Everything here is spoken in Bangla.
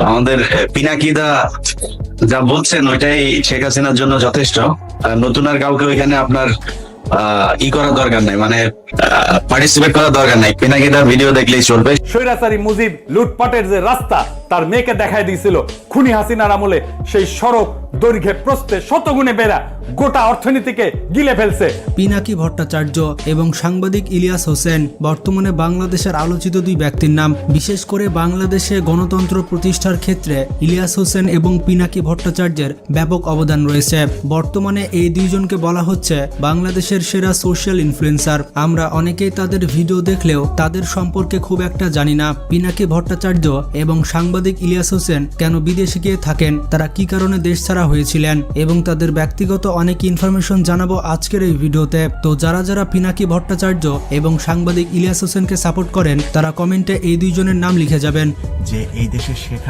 আমাদের পিনাকিদা যা বলছেন ওইটাই শেখ হাসিনার জন্য যথেষ্ট। নতুন আর কাউকে ওইখানে আপনার ই করার দরকার নাই, মানে পার্টিসিপেট করার দরকার নাই। পিনাকিদার ভিডিও দেখলেই চলবে। স্বৈরাচারী মুজিব লুটপাটের যে রাস্তা তার মেয়েকে দেখায় দিয়েছিল, খুনি হাসিনার আমলে সেই সড়ক দৈর্ঘ্যে প্রস্থে শতগুণে বেড়া গোটা অর্থনীতিকে গিলে ফেলছে। পিনাকি ভট্টাচার্য এবং সাংবাদিক ইলিয়াস হোসেন বর্তমানে বাংলাদেশের আলোচিত দুই ব্যক্তির নাম। বিশেষ করে বাংলাদেশে গণতন্ত্র প্রতিষ্ঠার ক্ষেত্রে ইলিয়াস হোসেন এবং পিনাকি ভট্টাচার্যের ব্যাপক অবদান রয়েছে। বর্তমানে এই দুইজনকে বলা হচ্ছে বাংলাদেশের সেরা সোশ্যাল ইনফ্লুয়েন্সার। আমরা অনেকেই তাদের ভিডিও দেখলেও তাদের সম্পর্কে খুব একটা জানি না। পিনাকি ভট্টাচার্য এবং সাংবাদিক ইলিয়াস হোসেন কেন বিদেশে গিয়ে থাকেন, তারা কি কারণে দেশ ছাড়া হয়েছিলেন এবং তাদের ব্যক্তিগত অনেক ইনফরমেশন জানাবো আজকের এই ভিডিওতে। তো যারা যারা পিনাকি ভট্টাচার্য এবং সাংবাদিক ইলিয়াস হোসেনকে সাপোর্ট করেন তারা কমেন্টে এই দুইজনের নাম লিখে যাবেন। যে এই দেশে শেখ